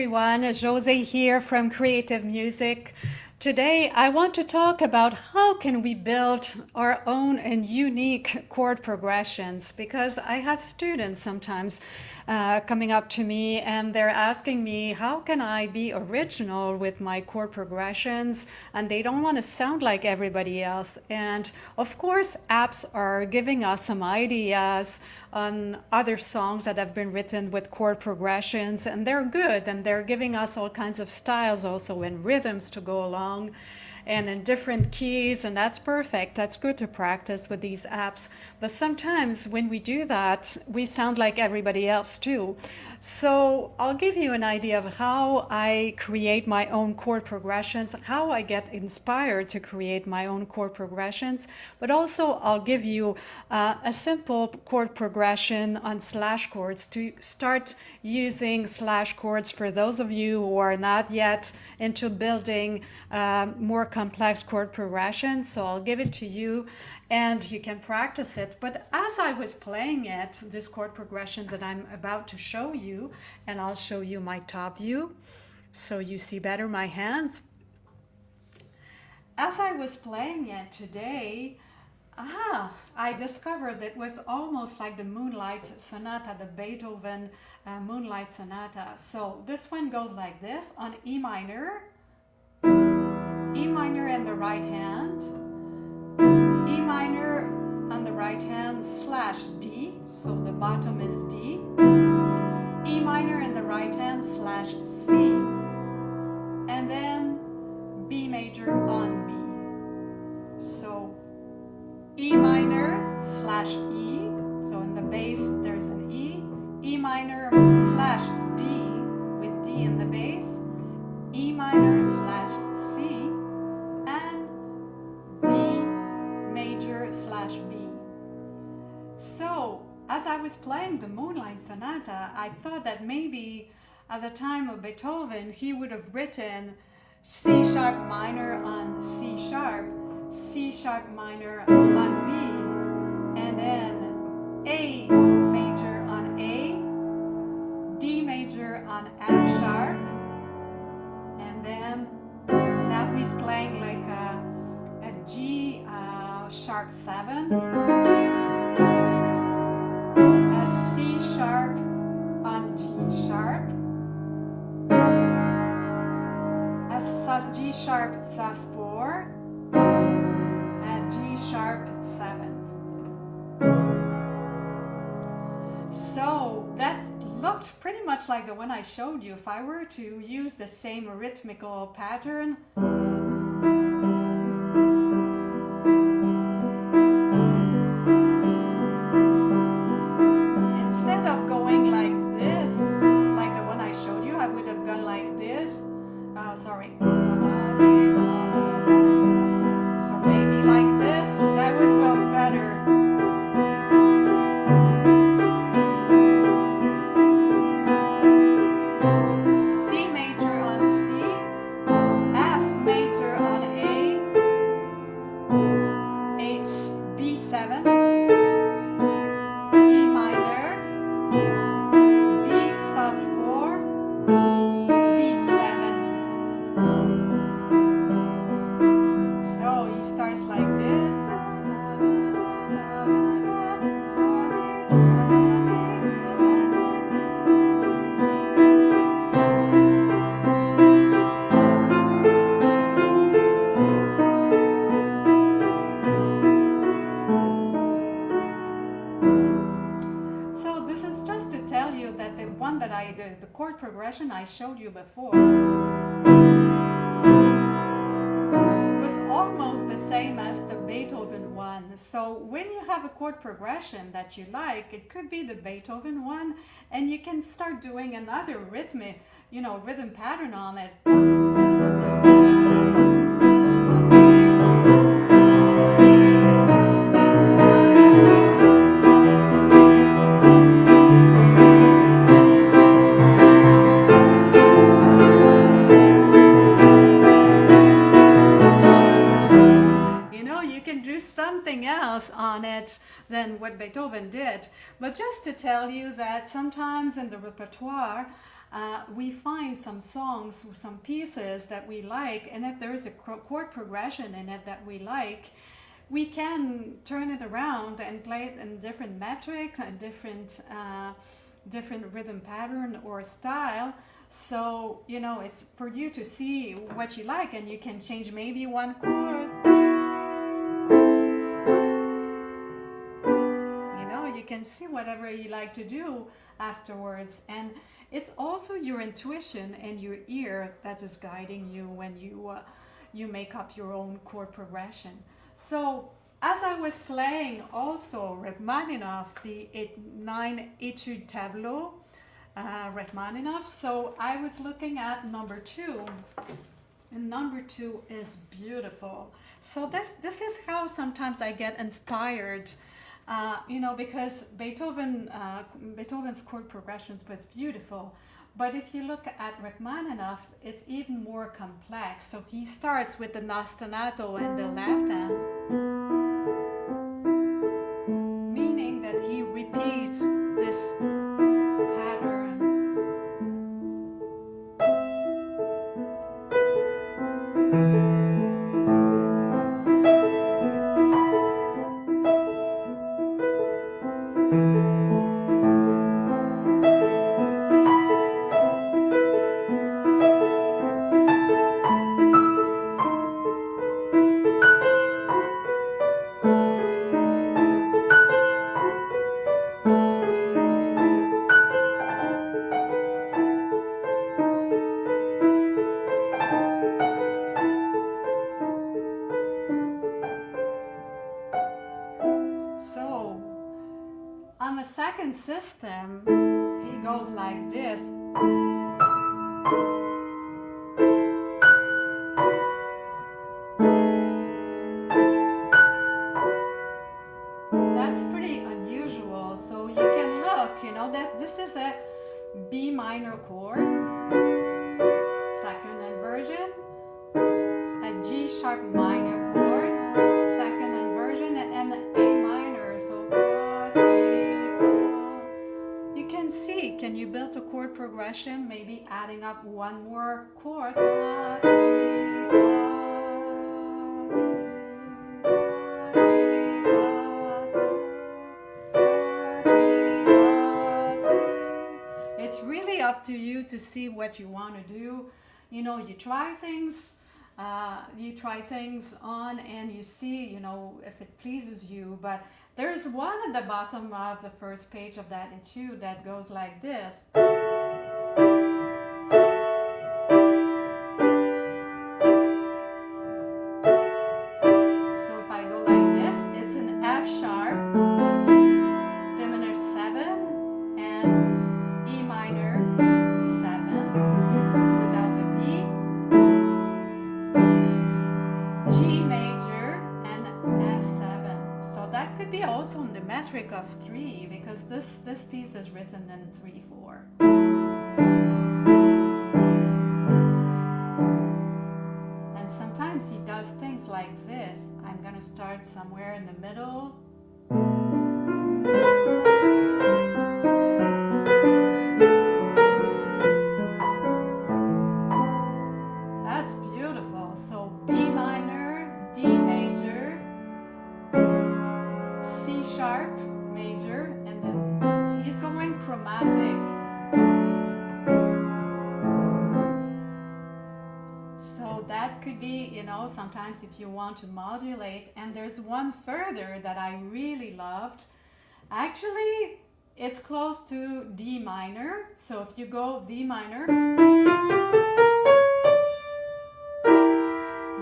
everyone. Josee here from Creative Music. Today I want to talk about how can we build our own and unique chord progressions, because I have students sometimes coming up to me and they're asking me how can I be original with my chord progressions, and they don't want to sound like everybody else. And of course apps are giving us some ideas on other songs that have been written with chord progressions, and they're good, and they're giving us all kinds of styles also and rhythms to go along and in different keys, and that's perfect. That's good to practice with these apps. But sometimes when we do that, we sound like everybody else too. So I'll give you an idea of how I create my own chord progressions, how I get inspired to create my own chord progressions, but also I'll give you a simple chord progression on slash chords to start using slash chords for those of you who are not yet into building more complex chord progressions. So I'll give it to you and you can practice it. But as I was playing it, this chord progression that I'm about to show you, and I'll show you my top view so you see better my hands. As I was playing it today, I discovered that it was almost like the Moonlight Sonata, the Beethoven Moonlight Sonata. So this one goes like this on E minor in the right hand, E minor on the right hand slash D, so the bottom is D, E minor in the right hand slash C, and then B major on B. So E minor slash E, so in the bass there's an E, E minor slash D with D in the bass, E minor slash C, and B major slash B. So as I was playing the Moonlight Sonata, I thought that maybe at the time of Beethoven he would have written C sharp minor on C sharp, C sharp minor on B, and then A major on A, D major on F sharp, and then now he's playing like a G sharp 7, a C sharp on G sharp, a G sharp sus4, and G sharp 7th. So that looked pretty much like the one I showed you. If I were to use the same rhythmical pattern, instead of going like this, like the one I showed you, I would have gone like this. Sorry. So maybe like this, that would go better. C major on C, F major on A, B7, E minor, B sus4, B7. So he starts like this. So this is just to tell you that the one that the chord progression I showed you before was almost the same as the Beethoven one. So when you have a chord progression that you like, it could be the Beethoven one, and you can start doing another rhythm pattern on it. Something else on it than what Beethoven did. But just to tell you that sometimes in the repertoire we find some songs, some pieces that we like, and if there's a chord progression in it that we like, we can turn it around and play it in different metric, a different rhythm pattern or style. So, you know, it's for you to see what you like, and you can change maybe one chord. You know, you can see whatever you like to do afterwards. And it's also your intuition and your ear that is guiding you when you make up your own chord progression. So as I was playing also Rachmaninoff, the 9 Etude Tableau, Rachmaninoff, so I was looking at number 2, and number 2 is beautiful. So this is how sometimes I get inspired, you know, because Beethoven's chord progressions was beautiful. But if you look at Rachmaninoff, it's even more complex. So he starts with the ostinato in the left hand, meaning that he repeats this pattern. So on the second system, he goes like this. That's pretty unusual. So you can look, you know, that this is a B minor chord, second inversion, a G sharp minor chord, second inversion, and an A minor. So you can see, can you build a chord progression, maybe adding up one more chord? It's really up to you to see what you want to do. You know, you try things on and you see, you know, if it pleases you. But there's one at the bottom of the first page of that etude that goes like this. So if I go like this, it's an F sharp, D minor 7, and E minor 7 without the B, G major, and F7. So that could be also in the metric of 3, because this piece is written in 3/4. And sometimes he does things like this. I'm gonna start somewhere in the middle. That's beautiful. So B minor, D major, C sharp major, and then he's going chromatic. So that could be, you know, sometimes if you want to modulate. And there's one further that I really loved. Actually, it's close to D minor. So if you go D minor,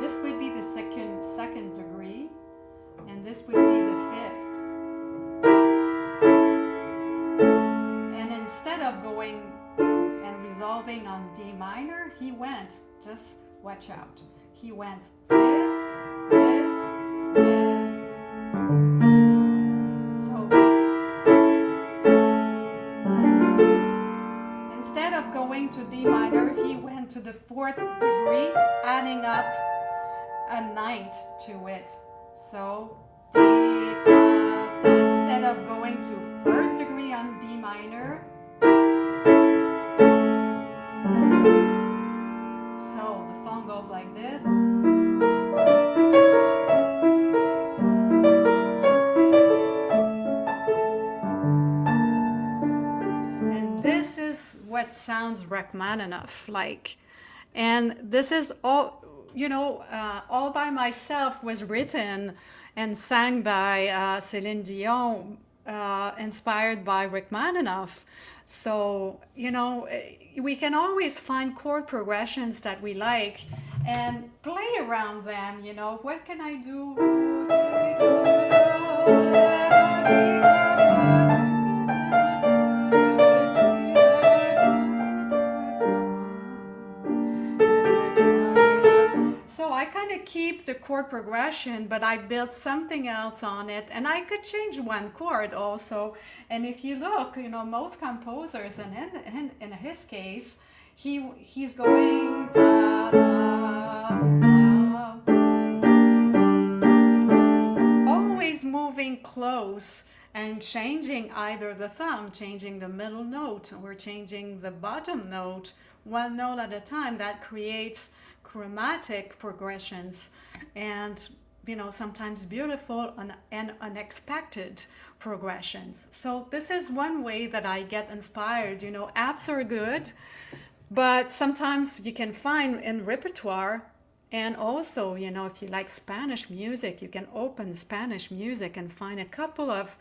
this would be the second degree, and this would be the 5th. And instead of going and resolving on D minor, he went, just watch out, he went this, this, this. So instead of going to D minor, he went to the 4th degree, adding up a 9th to it. So D, instead of going to 1st degree on D minor, like this. And this is what sounds Rachmaninoff like. And this is all, all by myself, was written and sang by Céline Dion, inspired by Rachmaninoff. So, we can always find chord progressions that we like and play around them. What can I do? So I kind of keep the chord progression, but I built something else on it, and I could change one chord also. And if you look, most composers, and in his case, he's going da, da, da, always moving close and changing either the thumb, changing the middle note, or changing the bottom note, one note at a time. That creates chromatic progressions, and sometimes beautiful and unexpected progressions. So this is one way that I get inspired. Apps are good, but sometimes you can find in repertoire. And also, if you like Spanish music, you can open Spanish music and find a couple of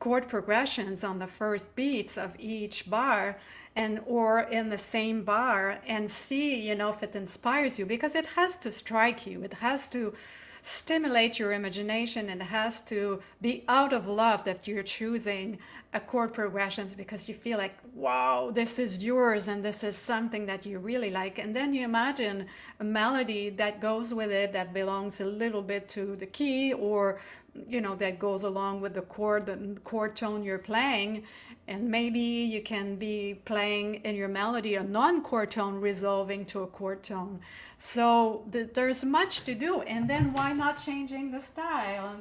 chord progressions on the first beats of each bar, and or in the same bar, and see if it inspires you, because it has to strike you, it has to stimulate your imagination, and it has to be out of love that you're choosing a chord progressions, because you feel like, wow, this is yours and this is something that you really like. And then you imagine a melody that goes with it, that belongs a little bit to the key, or that goes along with the chord tone you're playing. And maybe you can be playing in your melody a non-chord tone resolving to a chord tone. So there's much to do. And then why not changing the style?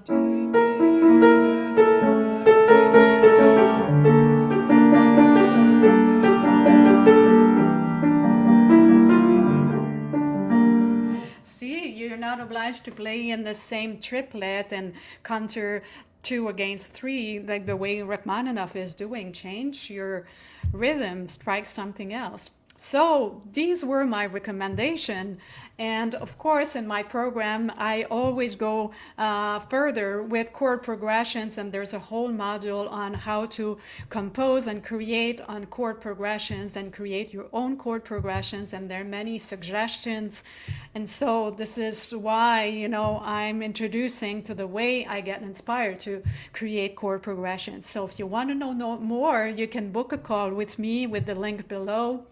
See, you're not obliged to play in the same triplet and counter 2 against 3 like the way Rachmaninoff is doing. Change your rhythm, strike something else. So these were my recommendation. And of course, in my program, I always go further with chord progressions, and there's a whole module on how to compose and create on chord progressions and create your own chord progressions, and there are many suggestions. And so this is why, I'm introducing to the way I get inspired to create chord progressions. So if you want to know more, you can book a call with me with the link below.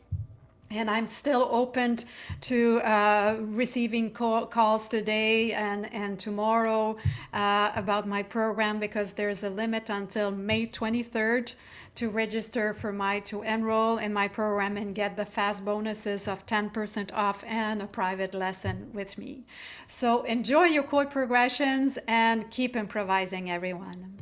And I'm still open to receiving calls today and tomorrow about my program, because there's a limit until May 23rd to register to enroll in my program and get the fast bonuses of 10% off and a private lesson with me. So enjoy your chord progressions and keep improvising, everyone.